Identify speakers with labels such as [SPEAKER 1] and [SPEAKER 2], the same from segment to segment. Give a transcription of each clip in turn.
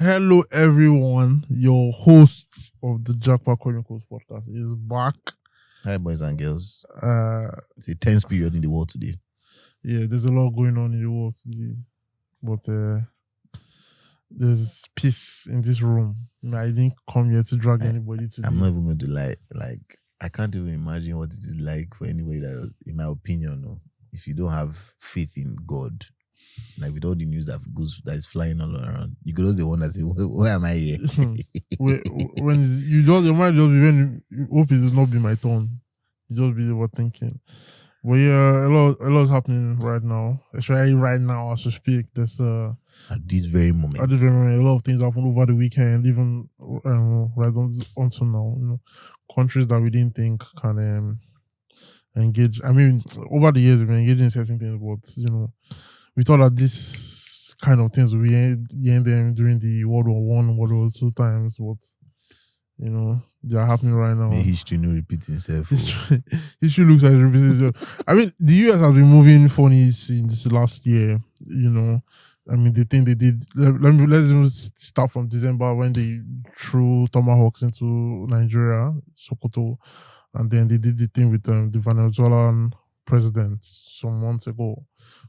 [SPEAKER 1] Hello, everyone. Your host of the Jackpot Chronicles podcast is back.
[SPEAKER 2] Hi, boys and girls.
[SPEAKER 1] Uh,
[SPEAKER 2] It's a tense period in the world today.
[SPEAKER 1] yeah, there's a lot going on in the world today, but there's peace in this room. I didn't come here to drag anybody today.
[SPEAKER 2] I'm not even going to lie. Like, I can't even imagine what it is like for anybody that, in my opinion, if you don't have faith in God, like with all the news that is flying all around, you could also wonder, say, why am I here?
[SPEAKER 1] when your mind just be when you hope it will not be my turn. You just be overthinking. But yeah, a lot is happening right now. Especially right now as we speak. There's
[SPEAKER 2] at this very moment.
[SPEAKER 1] a lot of things happened over the weekend, even right until now. You know, countries that we didn't think can engage. I mean, over the years we've been engaging in certain things, but you know, we thought that this kind of things would be ending during the World War I, World War II times, but you know, they are happening right now.
[SPEAKER 2] May history no repeat itself.
[SPEAKER 1] History looks like it repeats itself. I mean, the US has been moving funny since last year, you know. I mean, the thing they did, let's even start from December when they threw tomahawks into Nigeria, Sokoto, and then they did the thing with the Venezuelan president some months ago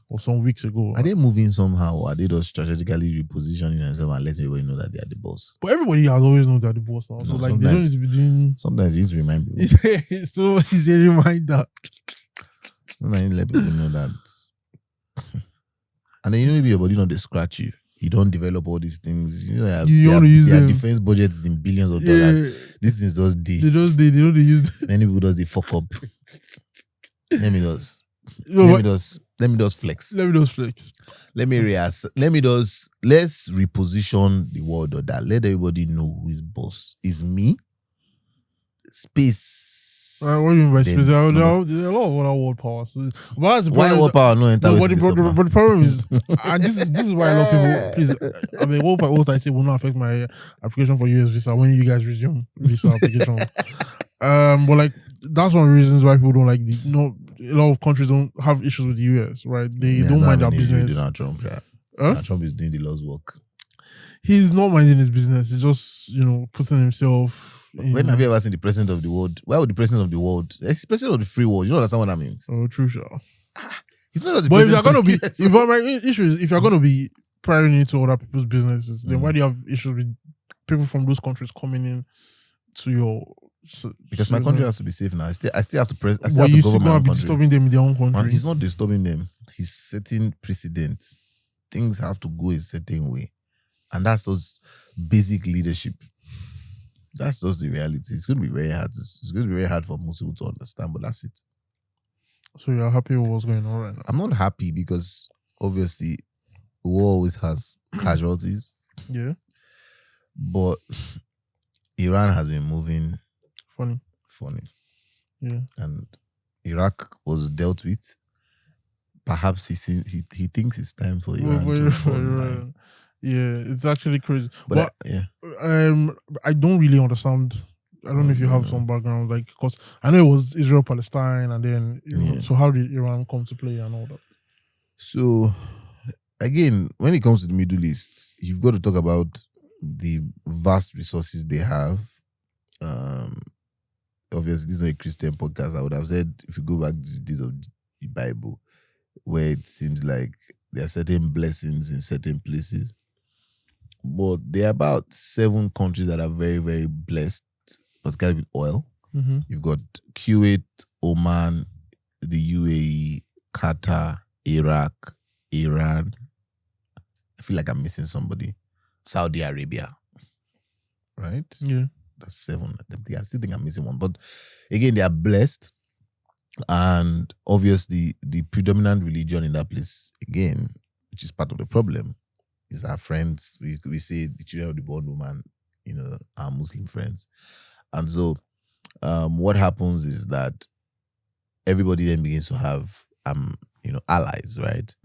[SPEAKER 1] or some weeks ago.
[SPEAKER 2] Are they moving somehow, or are they just strategically repositioning themselves and letting everybody know that they are the boss?
[SPEAKER 1] But everybody has always known they're the boss now. So, like, they don't need to be doing...
[SPEAKER 2] Sometimes you need to remind people.
[SPEAKER 1] So, it's a reminder.
[SPEAKER 2] Sometimes you need to let people know that... And then you know maybe your body don't scratch you. You don't develop all these things. You know, their defense budget is in billions of dollars. This is just D.
[SPEAKER 1] They don't use them.
[SPEAKER 2] Many people does the fuck up. Let me just flex.
[SPEAKER 1] Let me just flex.
[SPEAKER 2] Let's reposition the word of that. Let everybody know who is boss. Is me. Space.
[SPEAKER 1] What do you mean by space? There are a lot of other world powers. But
[SPEAKER 2] why world power no enter?
[SPEAKER 1] But the problem is, and this is why a lot of people, please, I mean, what I say will not affect my application for US visa when you guys resume visa application. But like, that's one of the reasons why people don't like a lot of countries don't have issues with the US, right? They don't mind their business.
[SPEAKER 2] Donald Trump, Donald Trump is doing the Lord's work.
[SPEAKER 1] He's not minding his business. He's just, putting himself.
[SPEAKER 2] When have you ever seen the president of the world? Why would the president of the world? He's the president of the free world. You don't understand what that means?
[SPEAKER 1] Oh, true, sure.
[SPEAKER 2] He's not just the
[SPEAKER 1] but if
[SPEAKER 2] president.
[SPEAKER 1] you're gonna be, my issue is if you're gonna be prying into other people's businesses, then why do you have issues with people from those countries coming in to your?
[SPEAKER 2] Because my country has to be safe now. I still have to press.
[SPEAKER 1] But you still gonna be disturbing them in their own country.
[SPEAKER 2] Man, he's not disturbing them. He's setting precedents. Things have to go a certain way, and that's those basic leadership. That's just the reality. It's going to be very hard. It's going to be very hard for most people to understand, but that's it.
[SPEAKER 1] So you're happy with what's going on right now?
[SPEAKER 2] I'm not happy because obviously war always has casualties.
[SPEAKER 1] Yeah.
[SPEAKER 2] But Iran has been moving
[SPEAKER 1] funny. Yeah.
[SPEAKER 2] And Iraq was dealt with. Perhaps he thinks it's time for Iran to
[SPEAKER 1] Yeah, it's actually crazy.
[SPEAKER 2] But
[SPEAKER 1] I don't really understand. I don't know if you have some background, like, because I know it was Israel, Palestine, and then so how did Iran come to play and all that?
[SPEAKER 2] So again, when it comes to the Middle East, you've got to talk about the vast resources they have. Obviously, this is not a Christian podcast. I would have said if you go back to the days of the Bible, where it seems like there are certain blessings in certain places. But there are about 7 countries that are very, very blessed, particularly with oil.
[SPEAKER 1] Mm-hmm.
[SPEAKER 2] You've got Kuwait, Oman, the UAE, Qatar, Iraq, Iran. I feel like I'm missing somebody. Saudi Arabia. Right?
[SPEAKER 1] Yeah.
[SPEAKER 2] That's 7. I still think I'm missing one. But again, they are blessed. And obviously, the predominant religion in that place, again, which is part of the problem, is our friends. We say the children of the born woman, our Muslim friends. And so what happens is that everybody then begins to have, allies, right?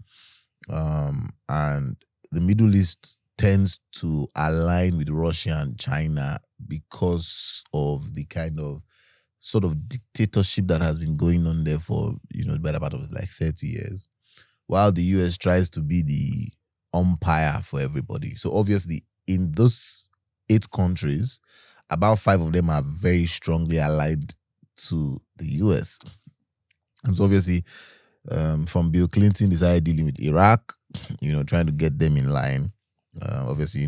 [SPEAKER 2] And the Middle East tends to align with Russia and China because of the kind of sort of dictatorship that has been going on there for, the better part of like 30 years. While the US tries to be the umpire for everybody. So obviously, in those 8 countries, about 5 of them are very strongly allied to the US. And so obviously, from Bill Clinton decided dealing with Iraq, trying to get them in line. Obviously,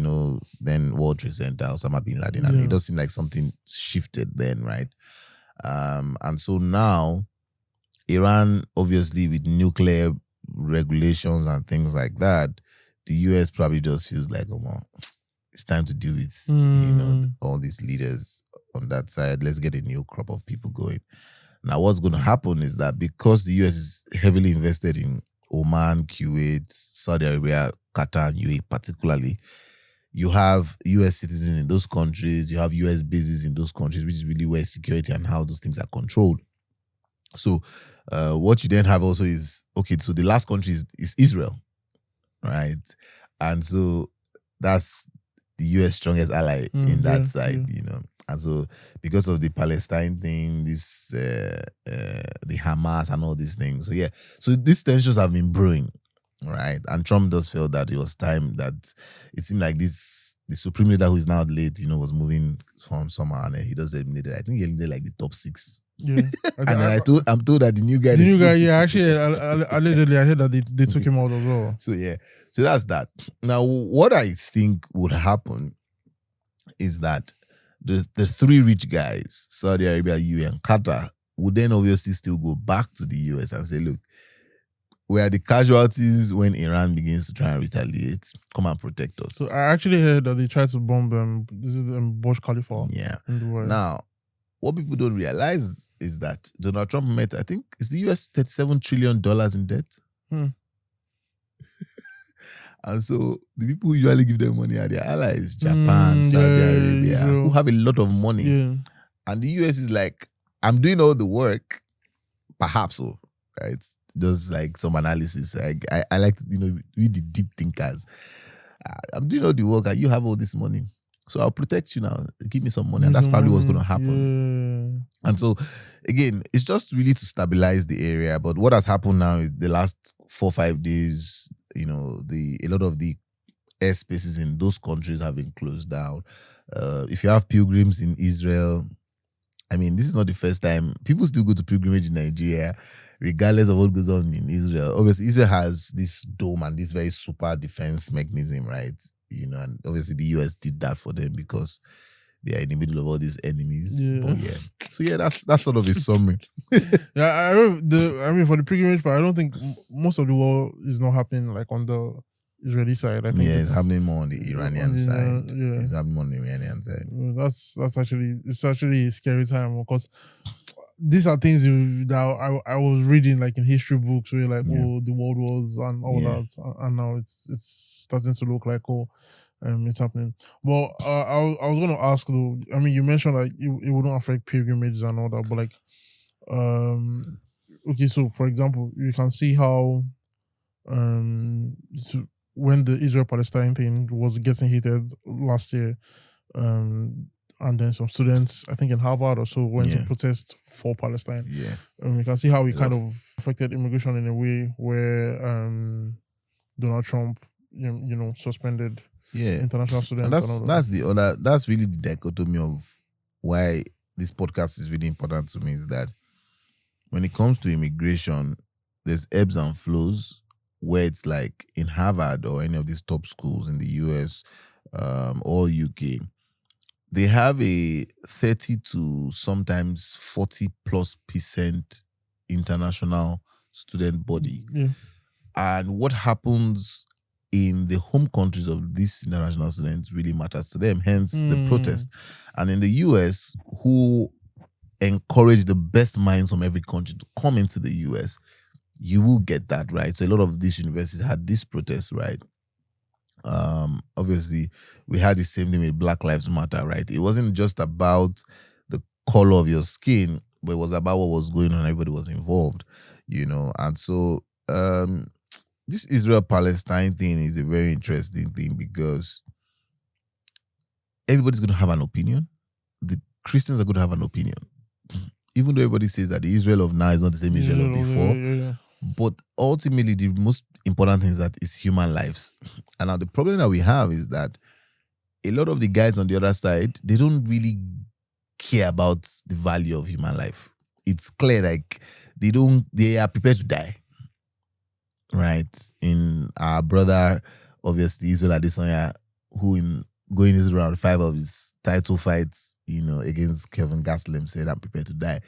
[SPEAKER 2] then World Trade Center, Osama bin Laden, and it does seem like something shifted then, right? And so now, Iran, obviously, with nuclear regulations and things like that, the US probably just feels like, it's time to deal with, all these leaders on that side. Let's get a new crop of people going. Now, what's going to happen is that because the US is heavily invested in Oman, Kuwait, Saudi Arabia, Qatar, and UAE particularly, you have US citizens in those countries, you have US bases in those countries, which is really where security and how those things are controlled. So what you then have also is, so the last country is Israel, right? And so that's the US strongest ally in that side, And so because of the Palestine thing, this the Hamas and all these things. So so these tensions have been brewing, right? And Trump does feel that it was time that it seemed like the supreme leader who is now late, was moving from somewhere, and he does eliminate. I think he eliminated like the top 6.
[SPEAKER 1] Yeah,
[SPEAKER 2] and then I'm told that the new guy.
[SPEAKER 1] Actually, allegedly, I heard that they took him out as well.
[SPEAKER 2] So that's that. Now, what I think would happen is that the 3 rich guys, Saudi Arabia, UAE, and Qatar, would then obviously still go back to the US and say, look, we are the casualties when Iran begins to try and retaliate. Come and protect us.
[SPEAKER 1] So I actually heard that they tried to bomb this is Burj Khalifa.
[SPEAKER 2] Yeah.
[SPEAKER 1] In Dubai.
[SPEAKER 2] Now, what people don't realize is that Donald Trump met, I think, is the US $37 trillion in debt? And so the people who usually give them money are their allies, Japan, Saudi Arabia, who have a lot of money. Yeah. And the US is like, I'm doing all the work, perhaps so, right? Just like some analysis. I like to, read the deep thinkers. I'm doing all the work and you have all this money. So I'll protect you now. Give me some money. And that's probably what's going to happen. Yeah. And so, again, it's just really to stabilize the area. But what has happened now is the last 4 or 5 days, a lot of the airspaces in those countries have been closed down. If you have pilgrims in Israel, this is not the first time. People still go to pilgrimage in Nigeria, regardless of what goes on in Israel. Obviously, Israel has this dome and this very super defense mechanism, right? And obviously the US did that for them because they are in the middle of all these enemies. Yeah. But So that's sort of a summary.
[SPEAKER 1] Yeah, for the pilgrimage part, I don't think most of the war is not happening like on the Israeli side. I think
[SPEAKER 2] it's happening more on the Iranian side. It's happening more on the Iranian side.
[SPEAKER 1] That's actually a scary time because these are things that I was reading like in history books where the world wars and all that, and now it's starting to look like it's happening. Well, I was going to ask though. You mentioned like it wouldn't affect pilgrimages and all that, but like, okay, so for example, you can see how when the Israel-Palestine thing was getting heated last year, and then some students, I think in Harvard or so, went to protest for Palestine.
[SPEAKER 2] Yeah.
[SPEAKER 1] You can see how it kind of affected immigration in a way where Donald Trump, suspended international students.
[SPEAKER 2] And that's really the dichotomy of why this podcast is really important to me, is that when it comes to immigration, there's ebbs and flows where it's like in Harvard or any of these top schools in the US or UK, they have a 30 to sometimes 40+% international student body.
[SPEAKER 1] Yeah.
[SPEAKER 2] And what happens in the home countries of these international students really matters to them, hence the protest. And in the US, who encourage the best minds from every country to come into the US, you will get that, right? So a lot of these universities had this protest, right? Obviously, we had the same thing with Black Lives Matter, right? It wasn't just about the color of your skin, but it was about what was going on. Everybody was involved, And so this Israel-Palestine thing is a very interesting thing because everybody's going to have an opinion. The Christians are going to have an opinion. Even though everybody says that the Israel of now is not the same Israel of before.
[SPEAKER 1] Yeah.
[SPEAKER 2] But ultimately, the most important thing is that it's human lives. And now the problem that we have is that a lot of the guys on the other side, they don't really care about the value of human life. It's clear, like they are prepared to die. Right? In our brother, obviously, Israel Adesanya, who in going into round 5 of his title fights, against Kevin Gastelum, said, I'm prepared to die.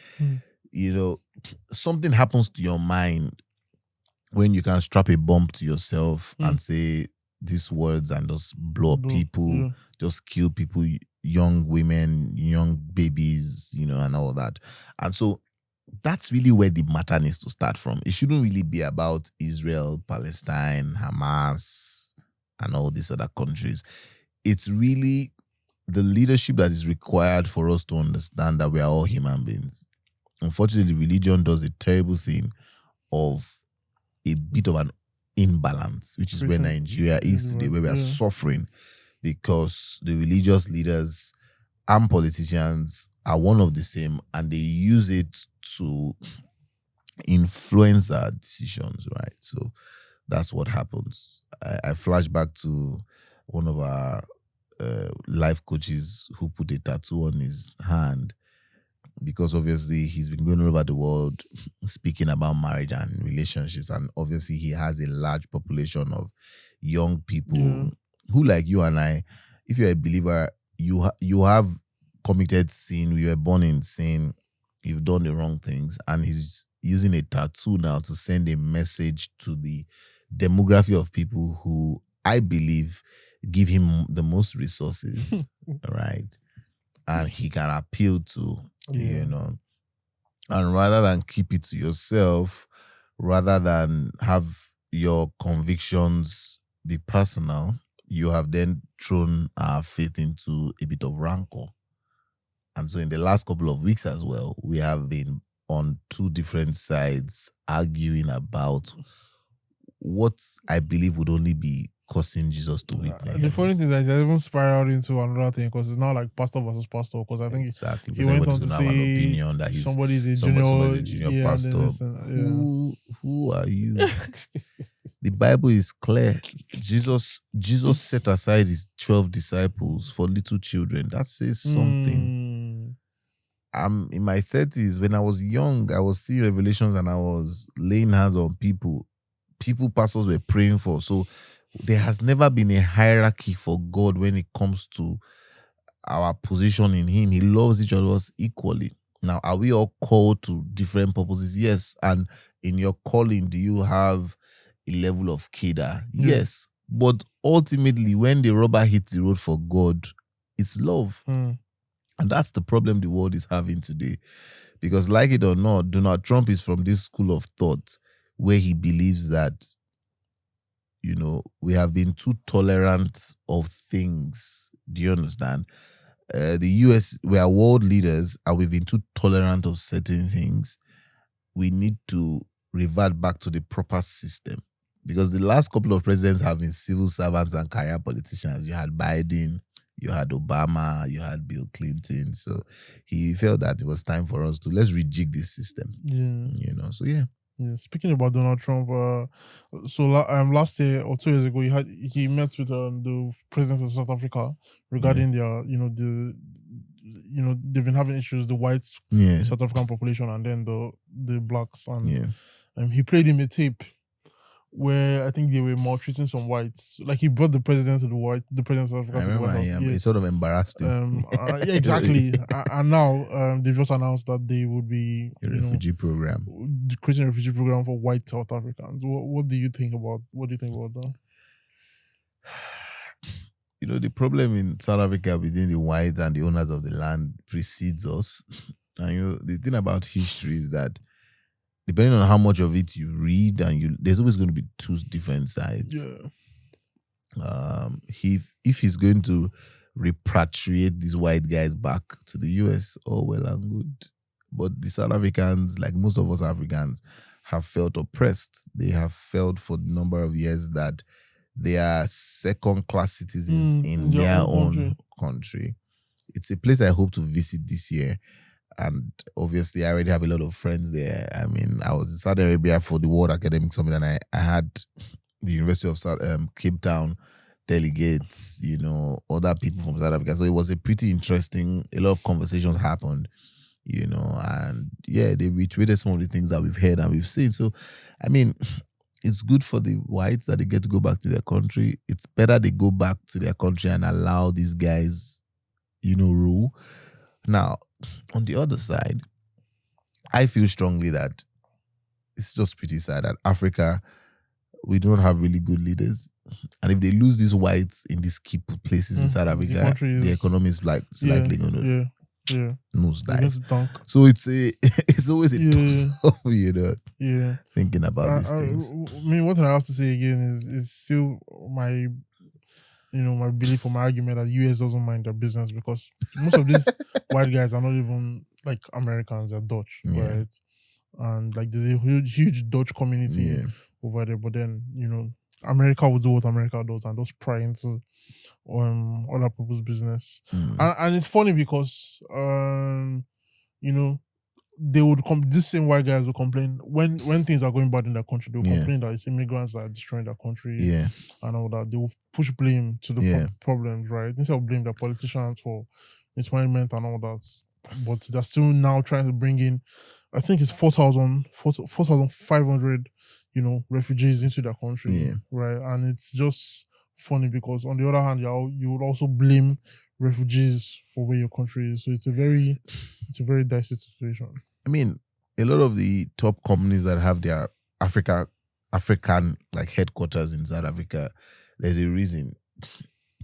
[SPEAKER 2] Something happens to your mind when you can strap a bomb to yourself and say these words and just blow up people, just kill people, young women, young babies, and all that. And so that's really where the matter needs to start from. It shouldn't really be about Israel, Palestine, Hamas, and all these other countries. It's really the leadership that is required for us to understand that we are all human beings. Unfortunately, religion does a terrible thing of a bit of an imbalance, which is where Nigeria is today, where we are suffering because the religious leaders and politicians are one of the same, and they use it to influence our decisions, right? So that's what happens. I flash back to one of our life coaches who put a tattoo on his hand because obviously he's been going all over the world speaking about marriage and relationships, and obviously he has a large population of young people who, like you and I, if you're a believer, you have committed sin, you were born in sin, you've done the wrong things, and he's using a tattoo now to send a message to the demography of people who I believe give him the most resources, right? And he can appeal to, and rather than keep it to yourself, rather than have your convictions be personal, you have then thrown our faith into a bit of rancor. And so in the last couple of weeks as well, we have been on two different sides arguing about what I believe would only be causing Jesus to weep.
[SPEAKER 1] The funny thing is that it even spiraled into another thing because it's not like pastor versus pastor. Because I think he went on to say
[SPEAKER 2] an opinion that
[SPEAKER 1] somebody's a junior
[SPEAKER 2] pastor. Who are you? The Bible is clear. Jesus set aside his 12 disciples for little children. That says something. I'm in my 30s. When I was young, I was seeing revelations and I was laying hands on people pastors were praying for. So there has never been a hierarchy for God when it comes to our position in him. He loves each of us equally. Now, are we all called to different purposes? Yes. And in your calling, do you have a level of kidder? Yes. But ultimately, when the rubber hits the road for God, it's love. And that's the problem the world is having today. Because like it or not, Donald Trump is from this school of thought where he believes that, we have been too tolerant of things. Do you understand? The US, we are world leaders and we've been too tolerant of certain things. We need to revert back to the proper system. Because the last couple of presidents have been civil servants and career politicians. You had Biden, you had Obama, you had Bill Clinton. So he felt that it was time for us to let's rejig this system. So yeah.
[SPEAKER 1] Yeah, speaking about Donald Trump, last year or 2 years ago, he met with the president of South Africa regarding their, they've been having issues, the white South African population and then the blacks, and he played him a tape where I think they were maltreating some whites. Like he brought the president of South Africa.
[SPEAKER 2] I remember, it sort of embarrassed him.
[SPEAKER 1] Yeah, exactly. And now they've just announced that they would be
[SPEAKER 2] refugee program,
[SPEAKER 1] creating a refugee program for white South Africans. What do you think about that?
[SPEAKER 2] The problem in South Africa between the whites and the owners of the land precedes us. And the thing about history is that depending on how much of it you read, and there's always going to be two different sides. Yeah. If he's going to repatriate these white guys back to the US, all well and good. But the South Africans, like most of us Africans, have felt oppressed. They have felt for a number of years that they are second-class citizens in their own country. It's a place I hope to visit this year. And obviously, I already have a lot of friends there. I mean, I was in Saudi Arabia for the World Academic Summit, and I had the University of Cape Town delegates, other people from South Africa. So it was a pretty interesting, a lot of conversations happened, and yeah, they reiterated some of the things that we've heard and we've seen. So, I mean, it's good for the whites that they get to go back to their country. It's better they go back to their country and allow these guys, rule. Now, on the other side, I feel strongly that it's just pretty sad that Africa, we don't have really good leaders. And if they lose these whites in these key places in South Africa, the economy is like slightly going to nosedive. So it's always a tough, thinking about these things.
[SPEAKER 1] I mean, what I have to say again is still my my belief or my argument that US doesn't mind their business, because most of these white guys are not even like Americans, they're Dutch, right? And like there's a huge Dutch community over there, but then America will do what America does and just pry into other people's business. And it's funny because they would these same white guys will complain when things are going bad in their country. They will complain that it's immigrants that are destroying their country and all that. They will push blame to the problems, right? Instead of blame the politicians for mismanagement and all that. But they're still now trying to bring in, I think it's 4,500, refugees into their country, right? And it's just funny because on the other hand, you would also blame refugees for where your country is. So it's a very dicey situation.
[SPEAKER 2] I mean, a lot of the top companies that have their African like headquarters in South Africa, there's a reason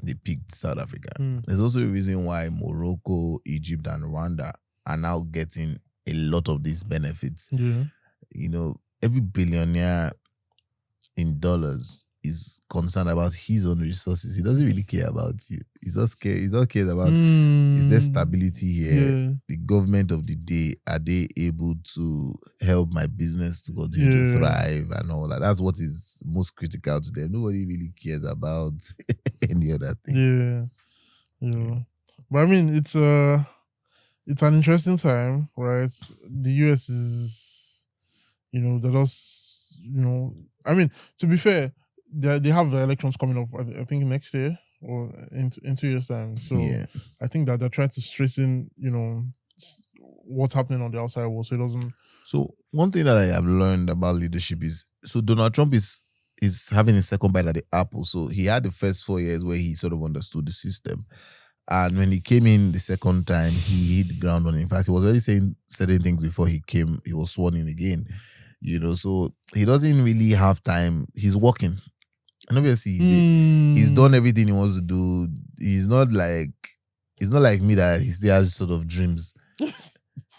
[SPEAKER 2] they picked South Africa. There's also a reason why Morocco, Egypt, and Rwanda are now getting a lot of these benefits. Every billionaire in dollars is concerned about his own resources. He doesn't really care about you. He's not cares about is there stability here? The government of the day, are they able to help my business to continue to thrive and all that? That's what is most critical to them. Nobody really cares about any other thing.
[SPEAKER 1] But I mean, it's an interesting time, right? The US is, they're just, I mean, to be fair, they have the elections coming up, I think next year or in 2 years' time. So I think that they're trying to straighten, what's happening on the outside world, so it doesn't.
[SPEAKER 2] So one thing that I have learned about leadership is, so Donald Trump is having his second bite at the apple. So he had the first 4 years where he sort of understood the system. And when he came in the second time, he hit the ground running. In fact, he was already saying certain things before he was sworn in again. So he doesn't really have time. He's working. And obviously he's done everything he wants to do. He's not like me that he still has sort of dreams.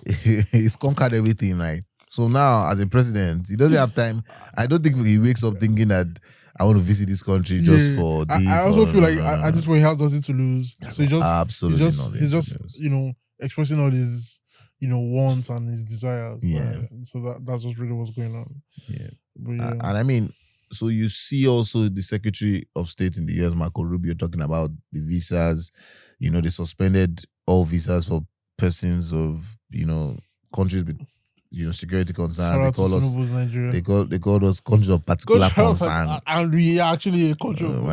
[SPEAKER 2] He's conquered everything, right? So now, as a president, he doesn't have time. I don't think he wakes up thinking that I want to visit this country just for this. I
[SPEAKER 1] also feel like at this point he has nothing to lose. So he's just expressing all his wants and his desires. Right? So that's just really what's going on.
[SPEAKER 2] And I mean, so you see also the Secretary of State in the US, Marco Rubio, talking about the visas. They suspended all visas for persons of countries with security concerns. They call us countries of particular concern.
[SPEAKER 1] And we are actually a country of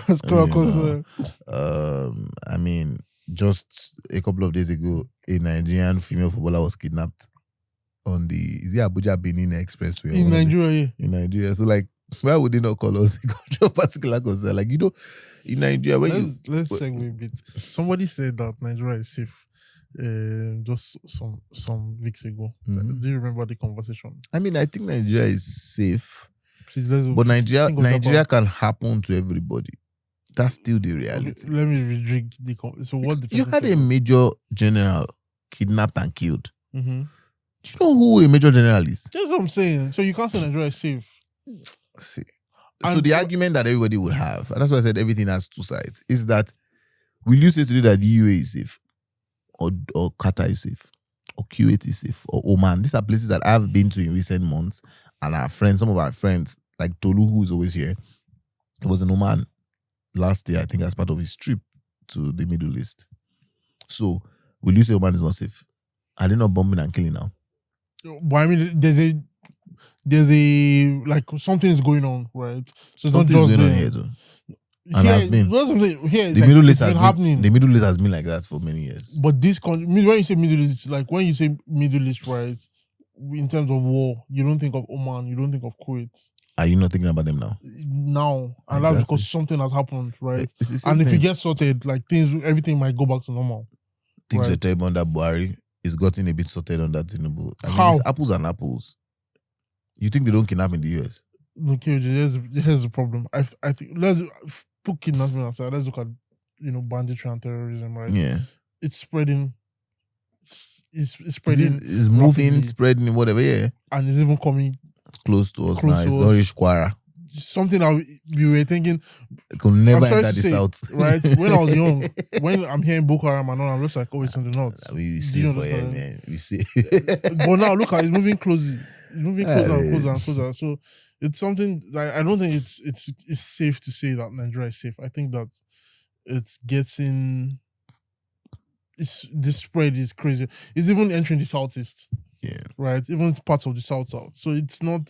[SPEAKER 1] particular concern.
[SPEAKER 2] I mean, just a couple of days ago, a Nigerian female footballer was kidnapped on the Abuja Benin Expressway.
[SPEAKER 1] In Nigeria,
[SPEAKER 2] In Nigeria. So like, why would they not call us a country of particular concern? Like, in Nigeria, let's
[SPEAKER 1] segue a bit. Somebody said that Nigeria is safe. Just some weeks ago. Do you remember the conversation?
[SPEAKER 2] I mean, I think Nigeria is safe.
[SPEAKER 1] Please,
[SPEAKER 2] but Nigeria can happen to everybody. That's still the reality.
[SPEAKER 1] Okay, let me rejig the so what the
[SPEAKER 2] you had a major general kidnapped and killed.
[SPEAKER 1] Mm-hmm.
[SPEAKER 2] Do you know who a major general is?
[SPEAKER 1] That's what I'm saying. So you can't say Nigeria is safe.
[SPEAKER 2] See. So the argument that everybody would have, and that's why I said everything has two sides, is that will you say today that the UAE is safe? Or Qatar is safe? Or Kuwait is safe? Or Oman? These are places that I've been to in recent months, and some of our friends, like Tolu, who is always here, he was in Oman last year, I think, as part of his trip to the Middle East. So, will you say Oman is not safe? Are they not bombing and killing now?
[SPEAKER 1] But I mean, there's a like something is going on, right? So it's not just
[SPEAKER 2] going on here, too. And has been.
[SPEAKER 1] That's what I'm saying. Here,
[SPEAKER 2] The
[SPEAKER 1] like,
[SPEAKER 2] Middle East
[SPEAKER 1] it's
[SPEAKER 2] has
[SPEAKER 1] been happening.
[SPEAKER 2] The Middle East has been like that for many years.
[SPEAKER 1] But this country, when you say Middle East, like when you say Middle East, right? In terms of war, you don't think of Oman, you don't think of Kuwait.
[SPEAKER 2] Are you not thinking about them now?
[SPEAKER 1] Now, and that's because something has happened, right?
[SPEAKER 2] It's the same
[SPEAKER 1] And if
[SPEAKER 2] thing.
[SPEAKER 1] you get sorted, like everything might go back to normal.
[SPEAKER 2] Things were terrible under Buhari. It's gotten a bit sorted under Tinubu. I mean,
[SPEAKER 1] How?
[SPEAKER 2] it's apples and apples. You think they don't kidnap in the US?
[SPEAKER 1] Okay, here's the problem. I think let's put kidnapping aside. Let's look at banditry and terrorism, right?
[SPEAKER 2] Yeah,
[SPEAKER 1] it's spreading. It's spreading.
[SPEAKER 2] It's moving, spreading, whatever. Yeah,
[SPEAKER 1] and it's even coming
[SPEAKER 2] close to us now. It's not reached Kwara.
[SPEAKER 1] Something that we were thinking
[SPEAKER 2] could never enter the south.
[SPEAKER 1] Right? When I was young, when I'm hearing Boko Haram and all, I'm just like, oh, it's in the north.
[SPEAKER 2] We see for you, man. We see.
[SPEAKER 1] But now look at it's moving closer. It's moving closer and closer and closer. So it's something like, I don't think it's safe to say that Nigeria is safe. I think that it's getting this spread is crazy. It's even entering the southeast.
[SPEAKER 2] Yeah.
[SPEAKER 1] Right? Even parts of the south. So it's not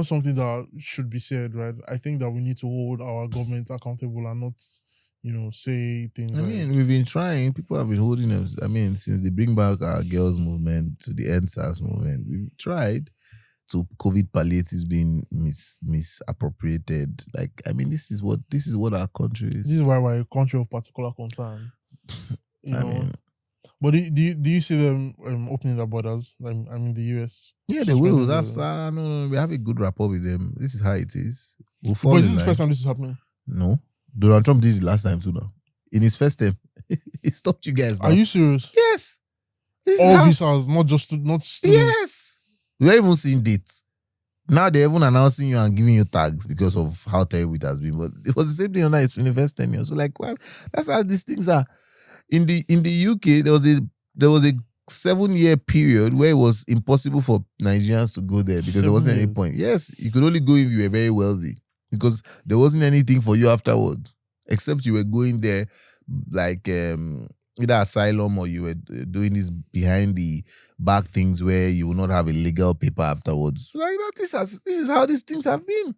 [SPEAKER 1] something that should be said, right? I think that we need to hold our government accountable and not, say things.
[SPEAKER 2] I mean, we've been trying. People have been holding them. I mean, since they bring back our girls movement to the NSAS movement, we've tried to COVID palliatives being misappropriated. Like, I mean, this is what our country is.
[SPEAKER 1] This is why we're a country of particular concern. I mean, but do you see them opening their borders? I mean, the US.
[SPEAKER 2] Yeah, they will. That's no. We have a good rapport with them. This is how it is.
[SPEAKER 1] But is this the first time this is happening?
[SPEAKER 2] No, Donald Trump did it last time too. Now, in his first term, he stopped you guys. Now.
[SPEAKER 1] Are you serious?
[SPEAKER 2] Yes.
[SPEAKER 1] All visas, not just students.
[SPEAKER 2] Yes. We are even seeing dates. Now they're even announcing you and giving you tags because of how terrible it has been. But it was the same thing in the first 10 years. So like, well, that's how these things are. In the UK, there was a 7-year period where it was impossible for Nigerians to go there because there wasn't any point. Yes, you could only go if you were very wealthy because there wasn't anything for you afterwards except you were going there like either asylum or you were doing these behind the back things where you will not have a legal paper afterwards. Like that, this is how these things have been.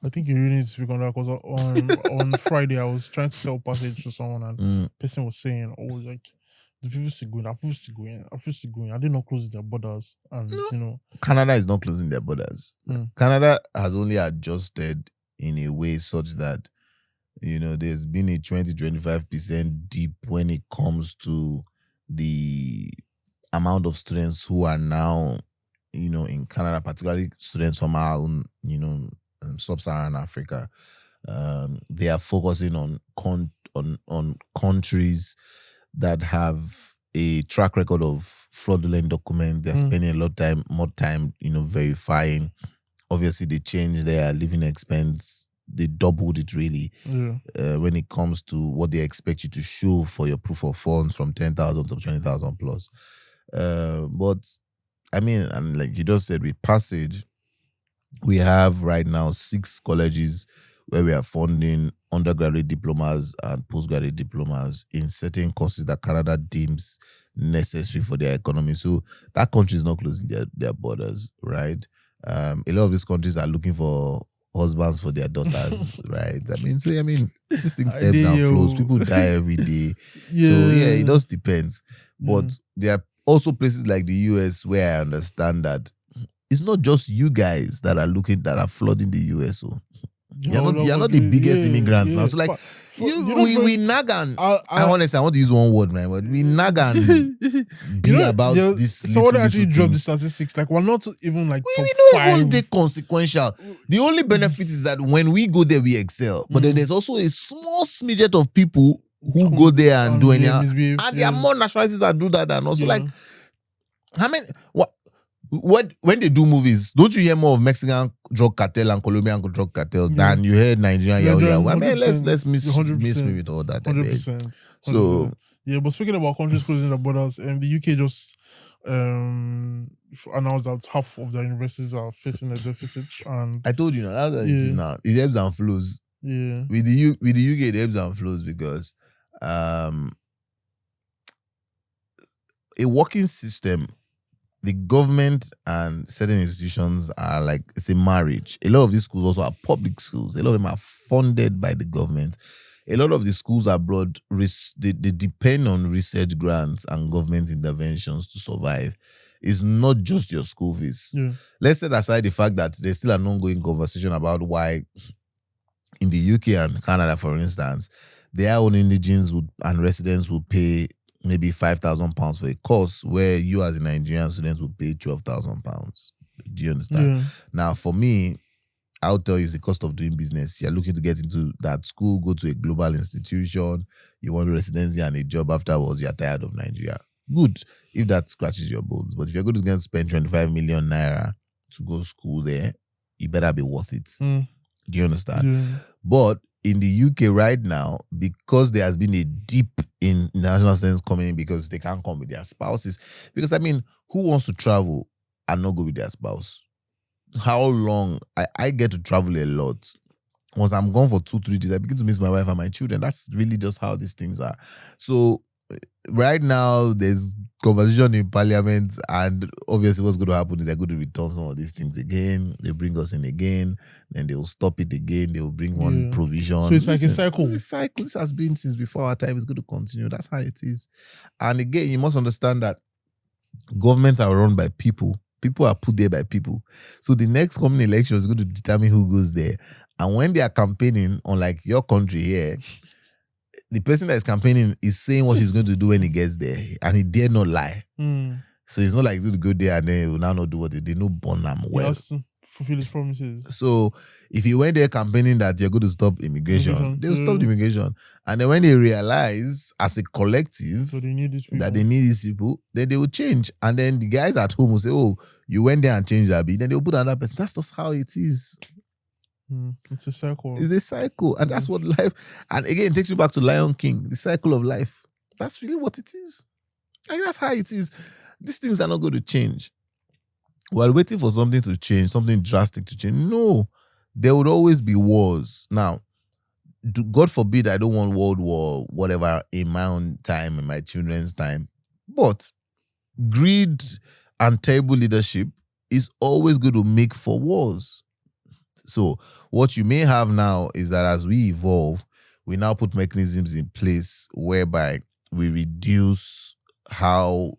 [SPEAKER 1] I think you really need to speak on that because on Friday I was trying to sell passage to someone and person was saying, oh, like the people still going, people still going. Are they not closing their borders? And
[SPEAKER 2] Canada is not closing their borders. Canada has only adjusted in a way such that there's been a 20-25% dip when it comes to the amount of students who are now, in Canada, particularly students from our own, sub-Saharan Africa. They are focusing on countries that have a track record of fraudulent documents. They're spending a lot more time, verifying. Obviously, they changed their living expense. They doubled it really when it comes to what they expect you to show for your proof of funds from 10,000 to 20,000 plus. But I mean, and like you just said, with Passage, we have right now 6 colleges where we are funding undergraduate diplomas and postgraduate diplomas in certain courses that Canada deems necessary for their economy. So that country is not closing their borders, right? A lot of these countries are looking for husbands for their daughters, right? These things ebbs and flows. People die every day.
[SPEAKER 1] Yeah.
[SPEAKER 2] So yeah, it just depends. But there are also places like the US where I understand that it's not just you guys that are flooding the US. So you're not the biggest immigrants now. So like we nag and honestly, I want to use one word, man, but we nag and be about this.
[SPEAKER 1] Someone actually dropped the statistics. Like we're not even like top
[SPEAKER 2] we don't
[SPEAKER 1] 5.
[SPEAKER 2] even take consequential. The only benefit is that when we go there, we excel. But then there's also a small smidget of people who go there and do anything. And there are more nationalities that do that and also like how many when they do movies, don't you hear more of Mexican drug cartel and Colombian drug cartel than you hear Nigerian? I mean, let's miss me with all that.
[SPEAKER 1] 100%.
[SPEAKER 2] So
[SPEAKER 1] yeah, but speaking about countries closing their borders, the UK just announced that half of their universities are facing a deficit. And
[SPEAKER 2] I told you now, that's how it is now. It ebbs and flows.
[SPEAKER 1] Yeah,
[SPEAKER 2] with the UK, it ebbs and flows because a working system the government and certain institutions are like, it's a marriage. A lot of these schools also are public schools. A lot of them are funded by the government. A lot of the schools abroad, they depend on research grants and government interventions to survive. It's not just your school fees.
[SPEAKER 1] Yeah.
[SPEAKER 2] Let's set aside the fact that there's still an ongoing conversation about why in the UK and Canada, for instance, their own indigenes and residents will pay maybe £5,000 for a course where you as a Nigerian student will pay £12,000. Do you understand?
[SPEAKER 1] Yeah.
[SPEAKER 2] Now, for me, I'll tell you, it's the cost of doing business. You're looking to get into that school, go to a global institution, you want a residency and a job afterwards, you're tired of Nigeria. Good, if that scratches your bones. But if you're going to spend 25 million naira to go school there, it better be worth it. Do you understand?
[SPEAKER 1] Yeah.
[SPEAKER 2] But in the UK right now, because there has been a dip in national students coming in because they can't come with their spouses. Because, I mean, who wants to travel and not go with their spouse? How long? I get to travel a lot. Once I'm gone for 2-3 days, I begin to miss my wife and my children. That's really just how these things are. So right now, there's conversation in parliament, and obviously what's going to happen is they're going to return some of these things again. They bring us in again, then they will stop it again. They will bring one provision.
[SPEAKER 1] So it's like a cycle.
[SPEAKER 2] It's a cycle. This has been since before our time. It's going to continue. That's how it is. And again, you must understand that governments are run by people. People are put there by people. So the next coming election is going to determine who goes there. And when they are campaigning, unlike your country here, the person that is campaigning is saying what he's going to do when he gets there. And he dare not lie. So it's not like he's going to go there and then he will now not do what they know born them well.
[SPEAKER 1] He has to fulfill his promises.
[SPEAKER 2] So if he went there campaigning that you're going to stop immigration, they will stop the immigration. And then when they realize as a collective
[SPEAKER 1] so they need these people.
[SPEAKER 2] that they need these people, then they will change. And then the guys at home will say, oh, you went there and changed that bit. Then they'll put another person. That's just how it is.
[SPEAKER 1] It's a cycle.
[SPEAKER 2] It's a cycle. And that's what life... And again, it takes me back to Lion King, the cycle of life. That's really what it is. Like, that's how it is. These things are not going to change. While waiting for something to change, something drastic to change. No. There would always be wars. Now, God forbid I don't want world war, whatever, in my own time, in my children's time. But greed and terrible leadership is always going to make for wars. So what you may have now is that as we evolve, we now put mechanisms in place whereby we reduce how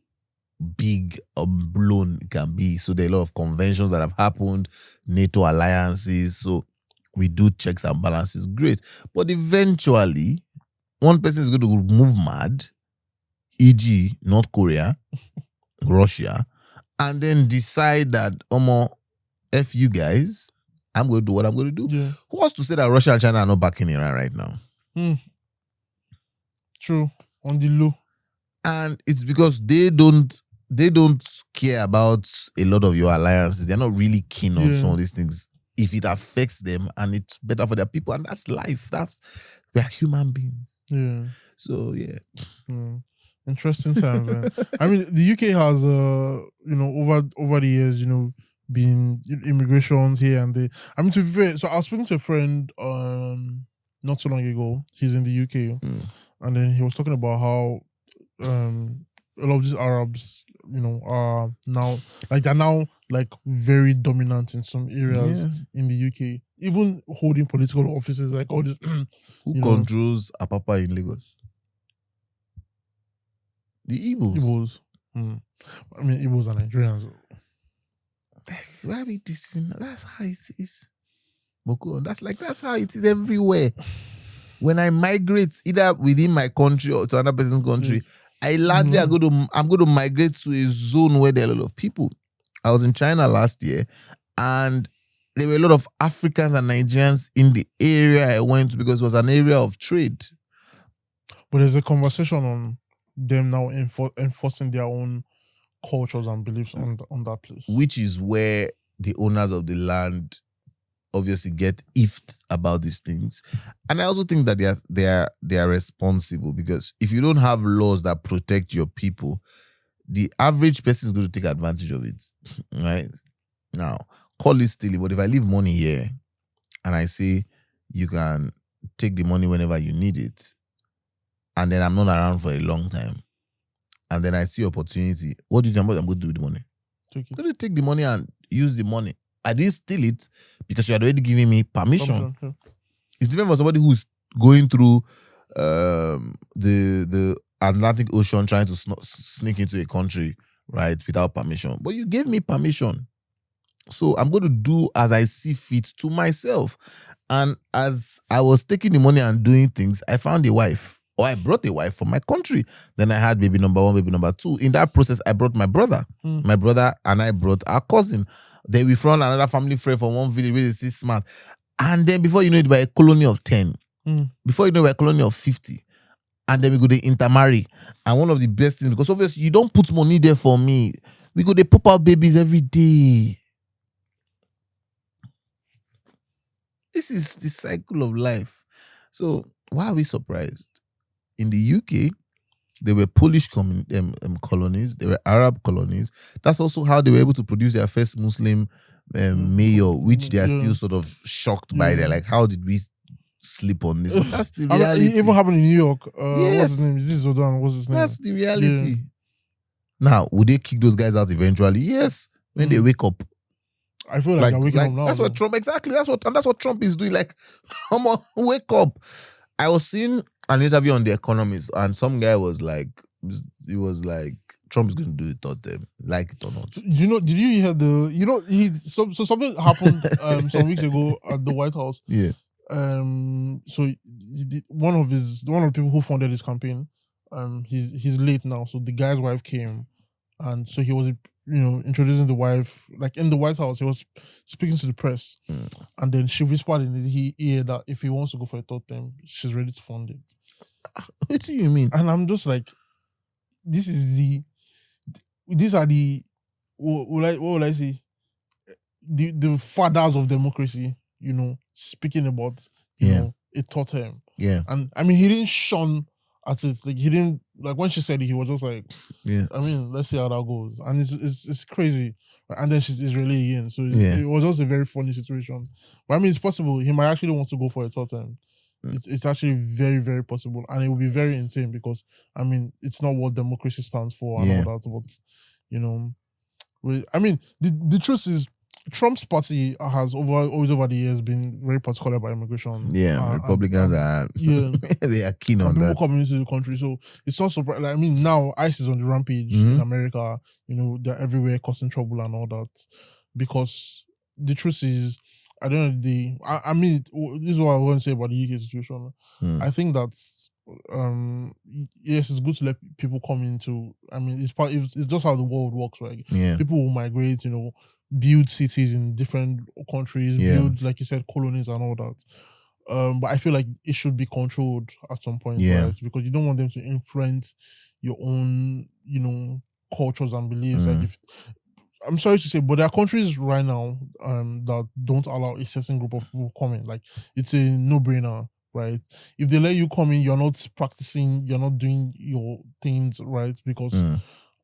[SPEAKER 2] big or blown it can be. So there are a lot of conventions that have happened, NATO alliances. So we do checks and balances. Great. But eventually, one person is going to move mad, e.g. North Korea, Russia, and then decide that, F you guys, I'm going to do what I'm going to do.
[SPEAKER 1] Yeah.
[SPEAKER 2] Who wants to say that Russia and China are not backing Iran right now?
[SPEAKER 1] True. On the low.
[SPEAKER 2] And it's because they don't care about a lot of your alliances. They're not really keen on some of these things. If it affects them and it's better for their people, and that's life. We are human beings.
[SPEAKER 1] Yeah.
[SPEAKER 2] So
[SPEAKER 1] interesting time, man. I mean, the UK has over the years, been immigrations here and there. I mean, to be fair, so I was speaking to a friend not so long ago. He's in the UK, and then he was talking about how a lot of these Arabs, are now they're now very dominant in some areas in the UK, even holding political offices, like all this.
[SPEAKER 2] Who controls Apapa in Lagos? The Igbos.
[SPEAKER 1] I mean, Igbos are Nigerians.
[SPEAKER 2] Why be this? That's how it is. Boko, that's how it is everywhere. When I migrate, either within my country or to another person's country, I largely I'm going to migrate to a zone where there are a lot of people. I was in China last year, and there were a lot of Africans and Nigerians in the area I went to because it was an area of trade.
[SPEAKER 1] But there's a conversation on them now enforcing their own cultures and beliefs on that place,
[SPEAKER 2] which is where the owners of the land obviously get iffed about these things. And I also think that they are responsible, because if you don't have laws that protect your people, the average person is going to take advantage of it, right? Now, call it stealing, but if I leave money here and I say you can take the money whenever you need it, and then I'm not around for a long time, and then I see opportunity, what do you think I'm going to do with the money?
[SPEAKER 1] Take it.
[SPEAKER 2] Go to take the money and use the money. I didn't steal it because you had already given me permission.
[SPEAKER 1] Yeah.
[SPEAKER 2] It's different for somebody who's going through the Atlantic Ocean trying to sneak into a country, right, without permission. But you gave me permission. So I'm going to do as I see fit to myself. And as I was taking the money and doing things, I found a wife. Or I brought a wife from my country. Then I had baby number 1, baby number 2. In that process, I brought my brother. My brother and I brought our cousin. Then we found another family friend from one village, really smart. And then before you know it, we're a colony of 10. Before you know, we're a colony of 50. And then we go to intermarry. And one of the best things, because obviously you don't put money there for me. We go to pop out babies every day. This is the cycle of life. So why are we surprised? In the UK, there were Polish colonies, there were Arab colonies. That's also how they were able to produce their first Muslim mayor, which they are still sort of shocked by. They're like, how did we sleep on this? But that's the reality.
[SPEAKER 1] It even happened in New York.
[SPEAKER 2] Yes.
[SPEAKER 1] What's his name? Is this Zodan? What's his name?
[SPEAKER 2] That's the reality. Now, would they kick those guys out eventually? Yes. When they wake up.
[SPEAKER 1] I feel like they're waking up now.
[SPEAKER 2] That's what Trump, exactly. That's what Trump is doing. Like, come on, wake up. I was seeing an interview on The Economist, and some guy was like, Trump is going to do it third term, like it or not.
[SPEAKER 1] Did you hear so something happened some weeks ago at the White House.
[SPEAKER 2] Yeah.
[SPEAKER 1] So one of the people who funded his campaign, he's late now. So the guy's wife came, and so he was, introducing the wife, like in the White House. He was speaking to the press, and then she whispered in his ear that if he wants to go for a third term, she's ready to fund it.
[SPEAKER 2] What do you mean?
[SPEAKER 1] And I'm just like, these are the, what will I say? The fathers of democracy, speaking about, a third term.
[SPEAKER 2] Yeah.
[SPEAKER 1] And I mean, he didn't shun at it. Like, he didn't, like, when she said it, he was just like,
[SPEAKER 2] yeah.
[SPEAKER 1] I mean, let's see how that goes. And it's crazy. And then she's Israeli again. So it was just a very funny situation. But I mean, it's possible. He might actually want to go for a third term. It's actually very, very possible. And it will be very insane because, I mean, it's not what democracy stands for and all that. But, I mean, the truth is, Trump's party has always over the years been very particular about immigration.
[SPEAKER 2] Yeah, Republicans are they are keen on that.
[SPEAKER 1] People coming into the country, so it's not surprising. Like, I mean, now ICE is on the rampage in America. They're everywhere causing trouble and all that. Because the truth is, at the end of the day, I mean, this is what I want to say about the UK situation. I think that yes, it's good to let people come into. I mean, it's just how the world works, right?
[SPEAKER 2] Yeah,
[SPEAKER 1] people will migrate. Build cities in different countries, build, like you said, colonies and all that. But I feel like it should be controlled at some point, right? Because you don't want them to influence your own, cultures and beliefs. Like, I'm sorry to say, but there are countries right now that don't allow a certain group of people coming. Like, it's a no-brainer, right? If they let you come in, you're not practicing, you're not doing your things right, because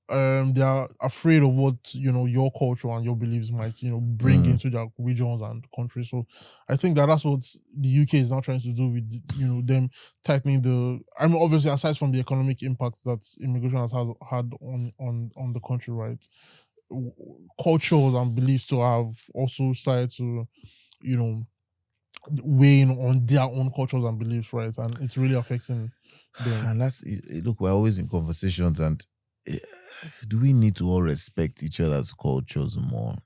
[SPEAKER 1] they are afraid of what your culture and your beliefs might bring into their regions and countries. So I think that's what the UK is now trying to do with them tightening the. I mean, obviously, aside from the economic impact that immigration has had on the country, right? Cultures and beliefs to have also started to weigh in on their own cultures and beliefs, right? And it's really affecting them.
[SPEAKER 2] And look, we're always in conversations, and do we need to all respect each other's cultures more?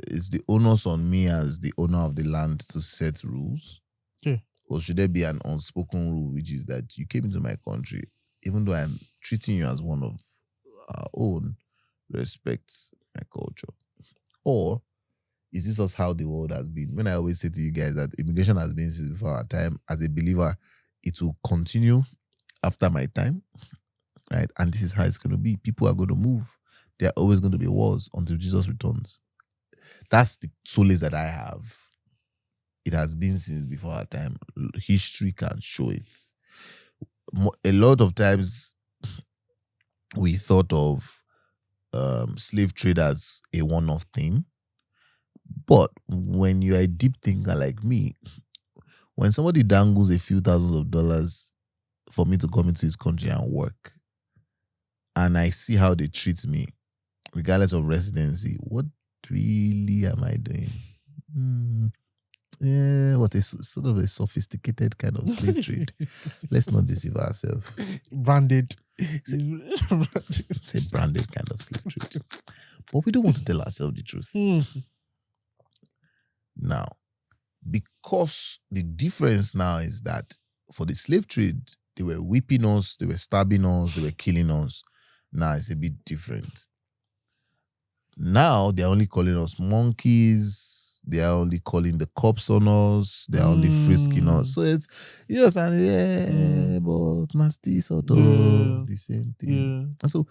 [SPEAKER 2] Is the onus on me as the owner of the land to set rules?
[SPEAKER 1] Yeah.
[SPEAKER 2] Or should there be an unspoken rule, which is that you came into my country, even though I'm treating you as one of our own, respect my culture? Or is this just how the world has been? When I always say to you guys that immigration has been since before our time, as a believer, it will continue after my time. Right? And this is how it's going to be. People are going to move. There are always going to be wars until Jesus returns. That's the solace that I have. It has been since before our time. History can show it. A lot of times, we thought of slave trade as a one-off thing. But when you're a deep thinker like me, when somebody dangles a few thousands of dollars for me to come into his country and work, and I see how they treat me, regardless of residency. What really am I doing? Yeah, what is sort of a sophisticated kind of slave trade. Let's not deceive ourselves.
[SPEAKER 1] Branded.
[SPEAKER 2] It's a branded kind of slave trade. But we don't want to tell ourselves the truth. Now, because the difference now is that for the slave trade, they were whipping us, they were stabbing us, they were killing us. Now it's a bit different. Now they're only calling us monkeys. They are only calling the cops on us. They are only frisking us. So it's, you know, saying, but nasty sort of the same thing.
[SPEAKER 1] Yeah.
[SPEAKER 2] And so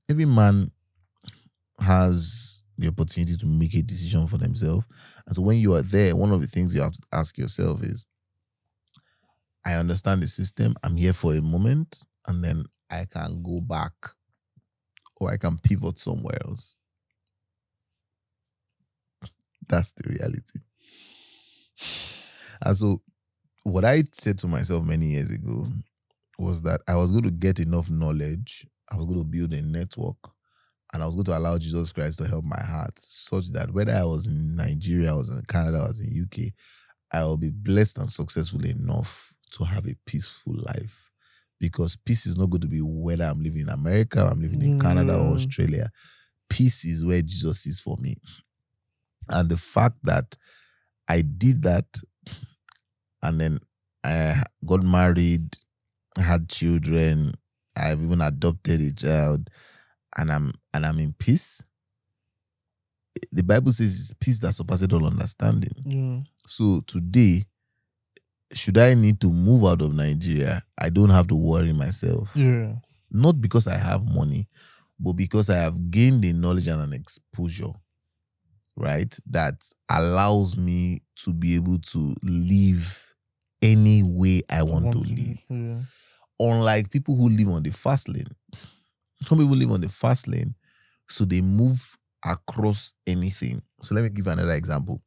[SPEAKER 2] every man has the opportunity to make a decision for themselves. And so when you are there, one of the things you have to ask yourself is, I understand the system. I'm here for a moment, and then I can go back, or I can pivot somewhere else. That's the reality. And so what I said to myself many years ago was that I was going to get enough knowledge, I was going to build a network, and I was going to allow Jesus Christ to help my heart, such that whether I was in Nigeria, I was in Canada, I was in UK, I will be blessed and successful enough to have a peaceful life. Because peace is not going to be whether I'm living in America, or I'm living in Canada or Australia. Peace is where Jesus is for me. And the fact that I did that, and then I got married, had children, I've even adopted a child, and I'm in peace. The Bible says it's peace that surpasses all understanding.
[SPEAKER 1] Yeah.
[SPEAKER 2] So today, should I need to move out of Nigeria, I don't have to worry myself.
[SPEAKER 1] Yeah.
[SPEAKER 2] Not because I have money, but because I have gained a knowledge and an exposure, right, that allows me to be able to live any way I want to live.
[SPEAKER 1] Yeah.
[SPEAKER 2] Unlike people who live on the fast lane. Some people live on the fast lane, so they move across anything. So let me give another example.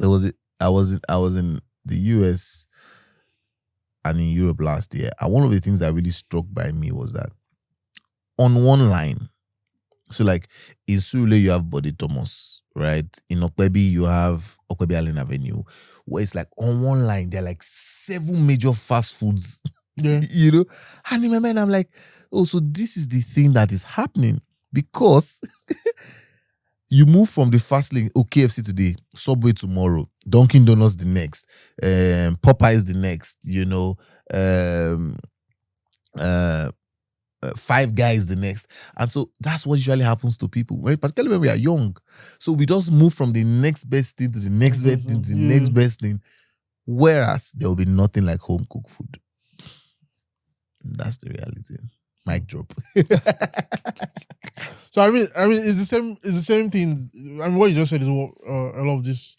[SPEAKER 2] I was in the US and in Europe last year, and one of the things that really struck by me was that on one line, so like in Surulere you have Bode Thomas, right? In Okpebi you have Okpebi Allen Avenue, where it's like on one line there are like 7 major fast foods, you know? And in my mind I'm like, oh, so this is the thing that is happening, because you move from the fast lane, KFC today, Subway tomorrow, Dunkin' Donuts the next, Popeyes the next, you know, Five Guys the next. And so that's what usually happens to people, particularly when we are young. So we just move from the next best thing to the next best thing to the next best thing, whereas there will be nothing like home cooked food. That's the reality. Mic drop.
[SPEAKER 1] So I mean, it's the same thing. I mean, what you just said is what a lot of this.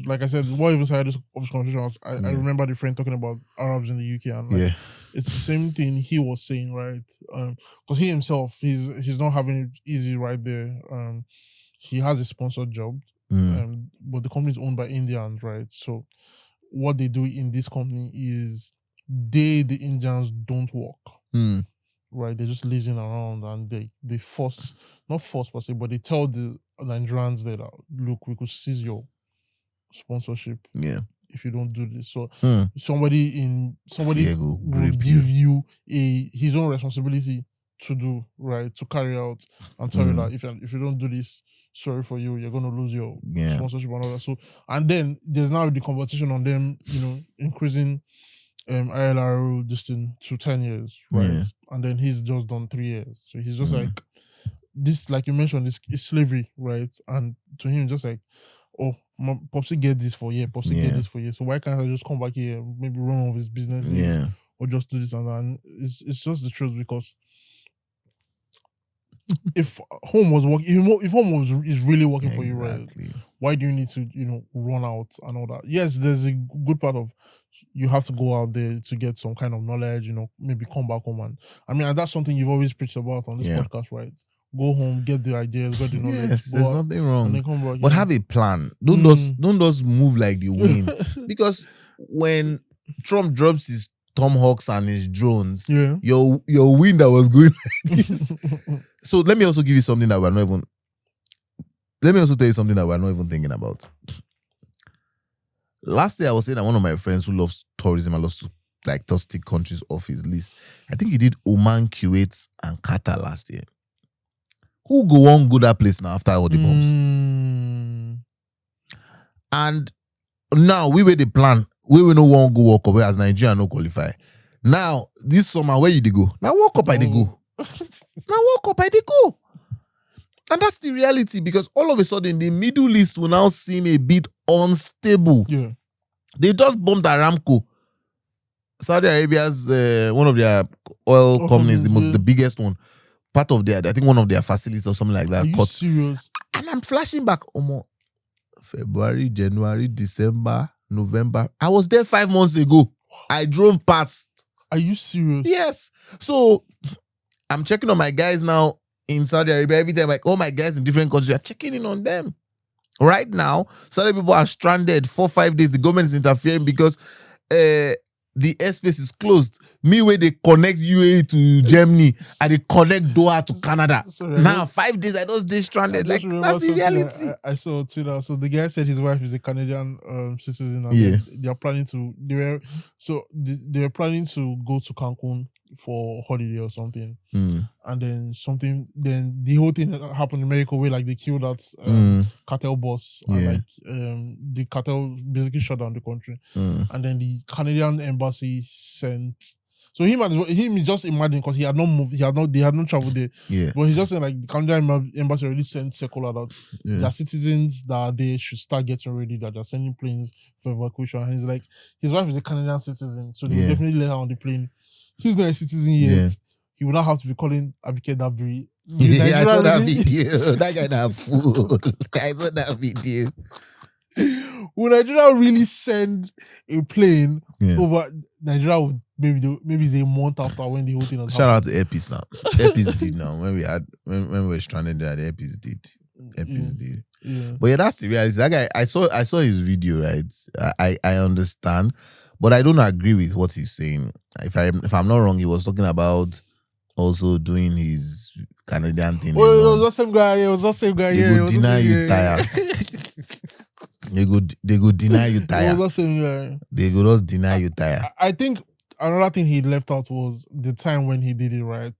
[SPEAKER 1] Like I said, what even started this conversation was, I remember the friend talking about Arabs in the UK, and like, it's the same thing he was saying, right? Because he himself, he's not having it easy right there. He has a sponsored job, but the company is owned by Indians, right? So what they do in this company is the Indians don't work. Right, they're just lazing around, and they not force per se, but they tell the Nigerians that, look, we could seize your sponsorship if you don't do this. So somebody will give you his own responsibility to do, right, to carry out, and tell you that if you don't do this, sorry for you, you're gonna lose your sponsorship and all that. So, and then there's now the conversation on them, you know, increasing ILR this thing to 10 years, right? And then he's just done 3 years. So he's just like, this, like you mentioned, is slavery, right? And to him, just like, oh, Popsy get this for a year, Popsy get this for a year. So why can't I just come back here, maybe run off his business, or just do this and that? And it's just the truth, because if home was working, if home is really working for you, right? Why do you need to, you know, run out and all that? Yes, there's a good part of you have to go out there to get some kind of knowledge, you know, maybe come back home, and that's something you've always preached about on this podcast, right? Go home, get the ideas, get the knowledge.
[SPEAKER 2] Yes, there's nothing wrong.
[SPEAKER 1] Back,
[SPEAKER 2] but have a plan. Don't just move like the wind. Because when Trump drops his Tom Hawks and his drones,
[SPEAKER 1] Yeah.
[SPEAKER 2] your wind that was going like this. So let me also give you something that we're not even. Let me also tell you something that we're not even thinking about. Last year, I was saying that one of my friends who loves tourism and loves to like touristic countries off his list. I think he did Oman, Kuwait, and Qatar last year. Who go that place now after all the bombs? And now we were the plan. We will no one go walk away as Nigeria no qualify. Now this summer where you dey go? Now walk up I dey go. Now walk up I dey go. And that's the reality because all of a sudden the Middle East will now seem a bit unstable.
[SPEAKER 1] Yeah.
[SPEAKER 2] They just bombed Aramco. Saudi Arabia's one of their oil companies, the biggest one. Part of their, I think one of their facilities or something like that.
[SPEAKER 1] Are you serious?
[SPEAKER 2] And I'm flashing back. February, January, December, November. I was there 5 months ago. I drove past.
[SPEAKER 1] Are you serious?
[SPEAKER 2] Yes. So I'm checking on my guys now in Saudi Arabia. Every time, like all my guys in different countries, I'm checking in on them. Right now, Saudi people are stranded 4-5 days. The government is interfering because the airspace is closed. Me where they connect UAE to Germany and they connect Doha to Canada.
[SPEAKER 1] Sorry,
[SPEAKER 2] now 5 days I don't stay stranded. Like that's the reality.
[SPEAKER 1] I saw on Twitter. So the guy said his wife is a Canadian citizen. And
[SPEAKER 2] Yeah.
[SPEAKER 1] they are planning to. They were planning to go to Cancun for holiday or something. And then the whole thing happened in America where like they killed that cartel boss and like the cartel basically shut down the country. And then the Canadian embassy sent. So him is just imagining because he had not moved, they had not traveled there.
[SPEAKER 2] Yeah.
[SPEAKER 1] But he's just saying like the Canadian embassy already sent circular that their citizens that they should start getting ready, that they're sending planes for evacuation. And he's like, his wife is a Canadian citizen, so they will definitely let her on the plane. He's not a citizen yet.
[SPEAKER 2] Yeah.
[SPEAKER 1] He will not have to be calling Abike Dabiri.
[SPEAKER 2] I saw that video. That guy not fool. I saw that video.
[SPEAKER 1] Will Nigeria really send a plane over Nigeria? Would maybe it's a month after when the whole thing has
[SPEAKER 2] Shout out to Epis now. Epis did now. When we were stranded there, the Epis did. Epis did.
[SPEAKER 1] Yeah.
[SPEAKER 2] But yeah, that's the reality. That guy, I saw his video, right? I understand, but I don't agree with what he's saying. If I'm not wrong, he was talking about also doing his Canadian thing.
[SPEAKER 1] Oh, it was the same guy. It was the same guy.
[SPEAKER 2] They go deny you tire. They go deny you tire.
[SPEAKER 1] It was the same guy.
[SPEAKER 2] They go just deny you tire.
[SPEAKER 1] I think another thing he left out was the time when he did it, right?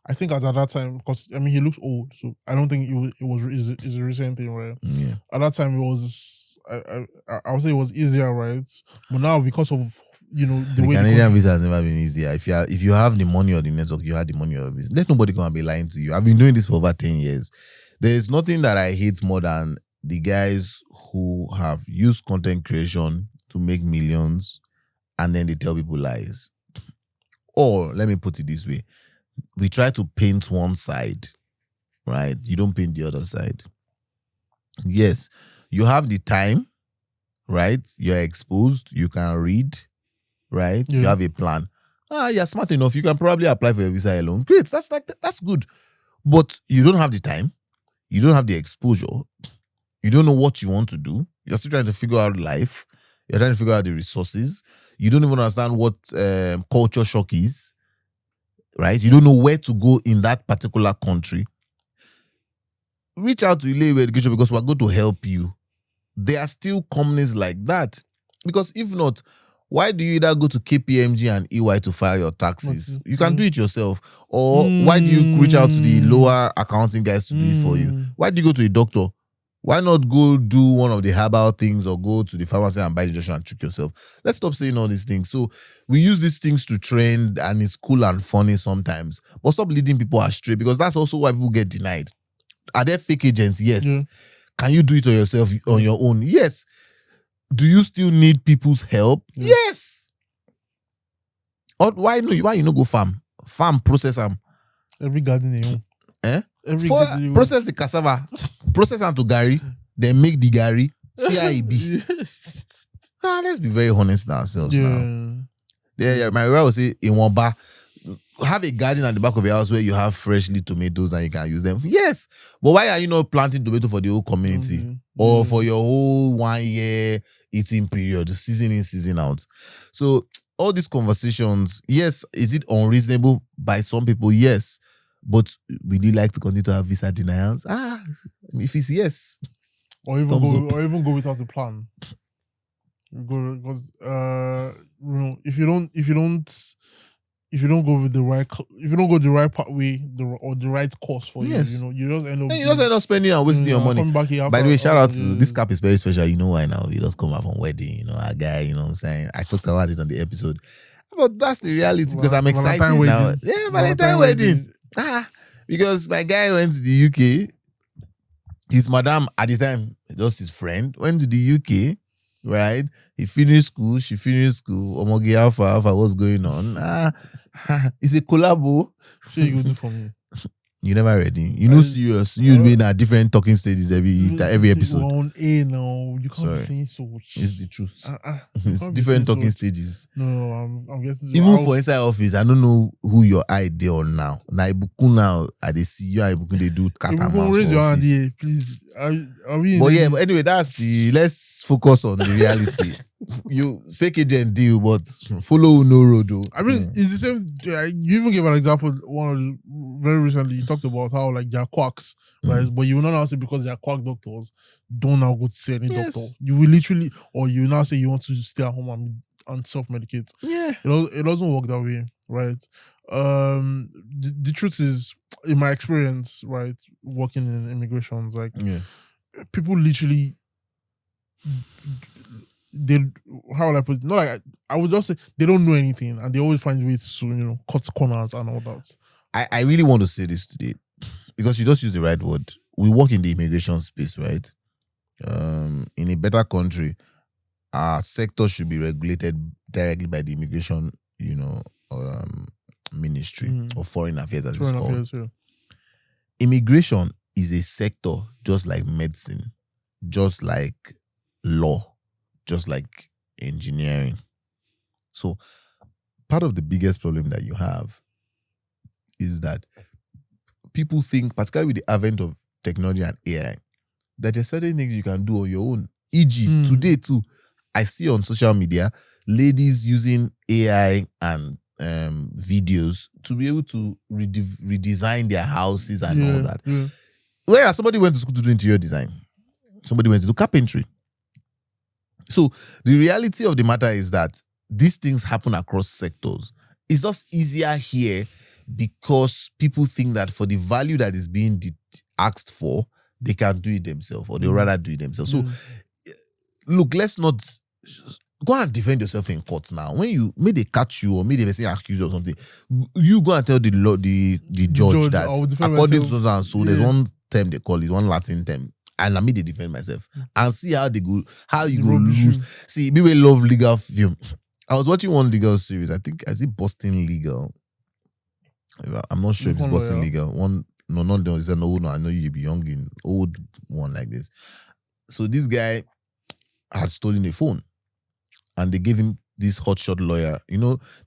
[SPEAKER 1] I think at that time, because I mean he looks old, so I don't think it's a recent thing, right?
[SPEAKER 2] Yeah.
[SPEAKER 1] At that time, it was I would say it was easier, right? But now because of the way
[SPEAKER 2] Canadian visa has never been easier. If you have the money or the network, you have the money or the visa. Let nobody come and be lying to you. I've been doing this for over 10 years. There is nothing that I hate more than the guys who have used content creation to make millions and then they tell people lies. Or let me put it this way. We try to paint one side, right? You don't paint the other side. Yes, you have the time, right? You're exposed, you can read, right?
[SPEAKER 1] Yeah.
[SPEAKER 2] You have a plan. You're smart enough. You can probably apply for a visa alone. Great, that's good. But you don't have the time. You don't have the exposure. You don't know what you want to do. You're still trying to figure out life. You're trying to figure out the resources. You don't even understand what culture shock is, right? You don't know where to go in that particular country. Reach out to Ile Education because we're going to help you. There are still companies like that. Because if not, why do you either go to KPMG and EY to file your taxes? You can do it yourself. Or why do you reach out to the lower accounting guys to do it for you? Why do you go to a doctor? Why not go do one of the herbal things or go to the pharmacy and buy the injection and trick yourself? Let's stop saying all these things. So we use these things to trend and it's cool and funny sometimes. But stop leading people astray because that's also why people get denied. Are there fake agents? Yes. Yeah. Can you do it on yourself on your own? Yes. Do you still need people's help? Yeah. Yes. Or why you no go farm? Farm, process them.
[SPEAKER 1] Every garden you own.
[SPEAKER 2] Process the cassava, process them to gari, then make the gari. See how it be. Let's be very honest with ourselves now. Yeah. My brother will say in one bar, have a garden at the back of your house where you have freshly tomatoes and you can use them. Yes, but why are you not planting tomato for the whole community or for your whole 1 year eating period, season in, season out? So all these conversations, yes, is it unreasonable by some people? Yes. But would you like to continue to have visa denials? If it's yes.
[SPEAKER 1] Or even
[SPEAKER 2] thumbs
[SPEAKER 1] go
[SPEAKER 2] up.
[SPEAKER 1] or even go without a plan. Go because if you don't go with the right if you don't go the right pathway or the right course for
[SPEAKER 2] Yes.
[SPEAKER 1] you just end up
[SPEAKER 2] Then you just end up spending and wasting your money.
[SPEAKER 1] coming back here
[SPEAKER 2] By the way, shout out to
[SPEAKER 1] after,
[SPEAKER 2] this cap is very special. You know why now? You just come out from wedding, a guy, you know what I'm saying? I talked about it on the episode. But that's the reality because I'm excited
[SPEAKER 1] Valentine
[SPEAKER 2] now.
[SPEAKER 1] wedding.
[SPEAKER 2] Yeah, Valentine wedding. Because my guy went to the UK. His madam, at the time, just his friend, went to the UK, right? He finished school, she finished school. Omoge Alpha, what's going on? It's a collabo.
[SPEAKER 1] Sure you go do for me.
[SPEAKER 2] You never ready. You know, serious. You'll be in a different talking stages every episode.
[SPEAKER 1] We're on A now. You can't
[SPEAKER 2] Sorry.
[SPEAKER 1] be saying so much.
[SPEAKER 2] It's the truth.
[SPEAKER 1] It's
[SPEAKER 2] It's different talking stages.
[SPEAKER 1] No, I'm getting
[SPEAKER 2] Even for inside office, I don't know who your eye they on now. Now Ibuku now, they see you and Ibuku they do cat and mouse.
[SPEAKER 1] Raise
[SPEAKER 2] for
[SPEAKER 1] your hand
[SPEAKER 2] office.
[SPEAKER 1] here, please. Are we?
[SPEAKER 2] But yeah, but anyway, let's focus on the reality. You fake agent deal, but follow no road though.
[SPEAKER 1] I mean, it's the same. You even gave an example. Very recently, you talked about how like they are quacks, right? But you will not now say because they are quack doctors, don't now go to see any doctor. You will literally, or you now say you want to stay at home and self-medicate.
[SPEAKER 2] Yeah,
[SPEAKER 1] it doesn't work that way, right? The truth is, in my experience, right, working in immigrations, like people literally. How will I put it? Not like I would just say they don't know anything and they always find ways to cut corners and all that.
[SPEAKER 2] I really want to say this today because you just use the right word. We work in the immigration space, right? In a better country, our sector should be regulated directly by the immigration, ministry or foreign affairs as it's called.
[SPEAKER 1] Yeah.
[SPEAKER 2] Immigration is a sector just like medicine, just like law, just like engineering. So part of the biggest problem that you have is that people think, particularly with the advent of technology and AI, that there's certain things you can do on your own. E.g., today too, I see on social media ladies using AI and videos to be able to redesign their houses and all that.
[SPEAKER 1] Yeah.
[SPEAKER 2] Whereas somebody went to school to do interior design, somebody went to do carpentry. So the reality of the matter is that these things happen across sectors. It's just easier here because people think that for the value that is being asked for, they can do it themselves or they rather do it themselves. So look, let's not go and defend yourself in court now. When you may they catch you or may they person accuse you or something, you go and tell the judge that according to so there's one term they call it, one Latin term. And let me they defend myself and see how you go lose. See, me we love legal film. I was watching one legal series. I think is it Boston Legal. I'm not sure if it's Boston Legal. One, no, not it's an old one. I know you'll be young in old one like this. So this guy had stolen a phone, and they gave him this hotshot lawyer.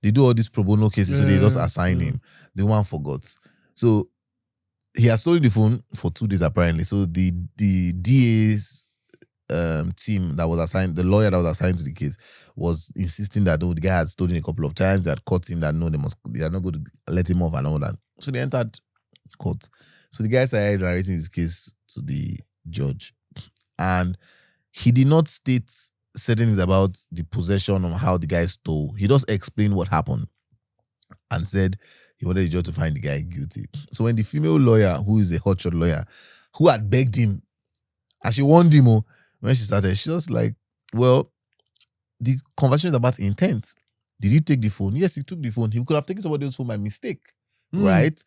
[SPEAKER 2] They do all these pro bono cases, so they just assign him. The one forgot. So he has stolen the phone for 2 days apparently. So the DA's team that was assigned, the lawyer that was assigned to the case, was insisting that the guy had stolen a couple of times. They had caught him that they are not going to let him off and all that. So they entered court. So the guy started narrating his case to the judge, and he did not state certain things about the possession or how the guy stole. He just explained what happened and said he wanted the judge to find the guy guilty. So when the female lawyer, who is a hotshot lawyer, who had begged him, and she warned him, when she started, she was like, well, the conversation is about intent. Did he take the phone? Yes, he took the phone. He could have taken somebody else's phone by mistake, right?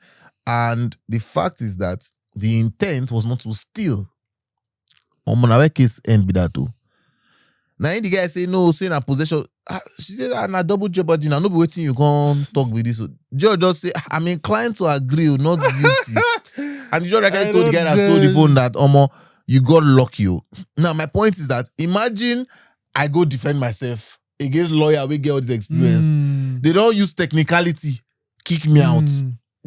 [SPEAKER 2] And the fact is that the intent was not to steal. On case end be that too. Now the guy say no, saying a possession. She said, "Na double jeopardy. Now no be waiting. You can't talk with this." Judge just say, "I'm inclined to agree, not guilty." And the judge actually told the guy that stole the phone that you got lucky. Now my point is that imagine I go defend myself against lawyer we get all this experience. They don't use technicality, kick me out.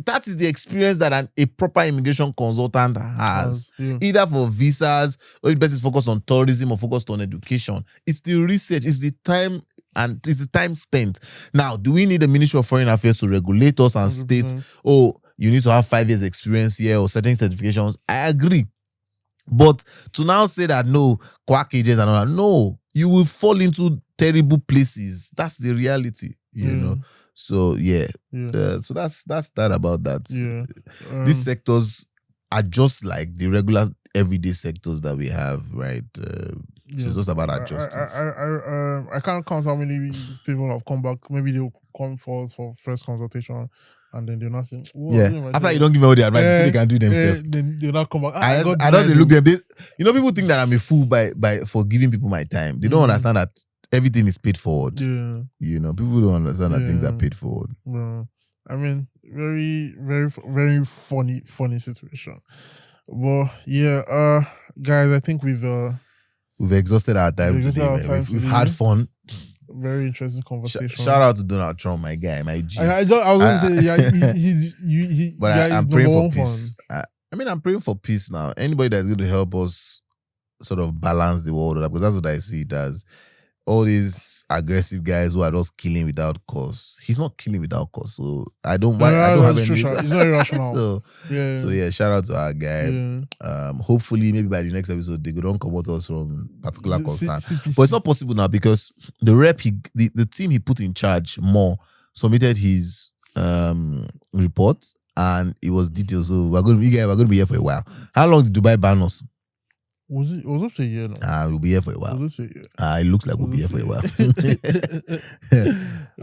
[SPEAKER 2] That is the experience that a proper immigration consultant has. Either for visas, or if the person is focused on tourism or focused on education. It's the research, it's the time And it's the time spent. Now, do we need the Ministry of Foreign Affairs to regulate us and
[SPEAKER 1] 100%.
[SPEAKER 2] state, oh, you need to have 5 years experience here or certain certifications? I agree. But to now say that, no, quack agents and all that, no, you will fall into terrible places. That's the reality, you know. So, so that's that about that.
[SPEAKER 1] Yeah.
[SPEAKER 2] These sectors are just like the regular everyday sectors that we have, right? So it's just about adjusting.
[SPEAKER 1] I can't count how many people have come back. Maybe they'll come for first consultation and then they're not saying,
[SPEAKER 2] after you don't give them all the advice, so they can do themselves.
[SPEAKER 1] Then they'll not come back.
[SPEAKER 2] I don't look them. People think that I'm a fool by for giving people my time. They don't understand that everything is paid forward.
[SPEAKER 1] Yeah.
[SPEAKER 2] People don't understand that things are paid forward.
[SPEAKER 1] I mean, very, very, very funny situation. But yeah, guys, I think we've
[SPEAKER 2] exhausted our time today. We've had fun.
[SPEAKER 1] Very interesting conversation.
[SPEAKER 2] Shout out to Donald Trump, my guy, my G.
[SPEAKER 1] I was going to say,
[SPEAKER 2] but I'm praying for peace. I'm praying for peace now. Anybody that's going to help us sort of balance the world, because that's what I see it as. All these aggressive guys who are just killing without cause. He's not killing without cause, so I don't have any.
[SPEAKER 1] He's not irrational.
[SPEAKER 2] so shout out to our guy.
[SPEAKER 1] Yeah.
[SPEAKER 2] Hopefully, maybe by the next episode, they don't come out us from particular concern. But it's not possible now because the rep, the team he put in charge more submitted his report and it was detailed. So we're going to be here for a while. How long did Dubai ban us?
[SPEAKER 1] It was up to a year now.
[SPEAKER 2] We'll be here for a while.
[SPEAKER 1] It was up to a year.
[SPEAKER 2] It looks like we'll be here for a while.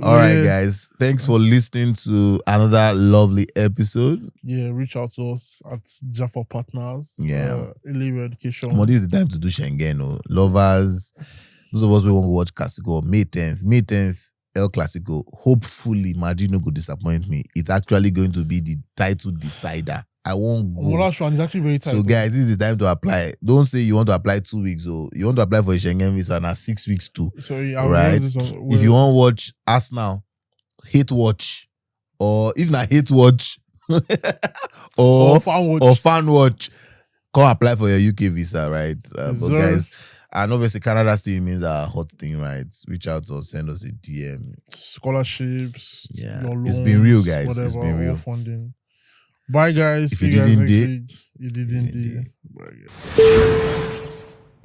[SPEAKER 2] All right, guys. Thanks for listening to another lovely episode.
[SPEAKER 1] Yeah, reach out to us at Jaffa Partners.
[SPEAKER 2] Yeah.
[SPEAKER 1] Level Education.
[SPEAKER 2] Well, this is the time to do Schengen. Oh. Lovers, those of us who want to watch Classico, May 10th, El Clasico. Hopefully, Madrid no go disappoint me. It's actually going to be the title decider. I won't go.
[SPEAKER 1] Last one is actually very tight.
[SPEAKER 2] So, guys, this is the time to apply. Don't say you want to apply 2 weeks. Or you want to apply for a Schengen visa now 6 weeks too.
[SPEAKER 1] Sorry,
[SPEAKER 2] right? If you want to watch Arsenal, hate watch, or if not hate watch, or fan watch, come apply for your UK visa, right? But guys, and obviously Canada still remains a hot thing, right? Reach out to us, send us a DM.
[SPEAKER 1] Scholarships,
[SPEAKER 2] yeah,
[SPEAKER 1] loans,
[SPEAKER 2] it's been real, guys.
[SPEAKER 1] Whatever,
[SPEAKER 2] it's been real.
[SPEAKER 1] Bye, guys.
[SPEAKER 2] If you didn't,
[SPEAKER 1] you didn't. Bye, guys.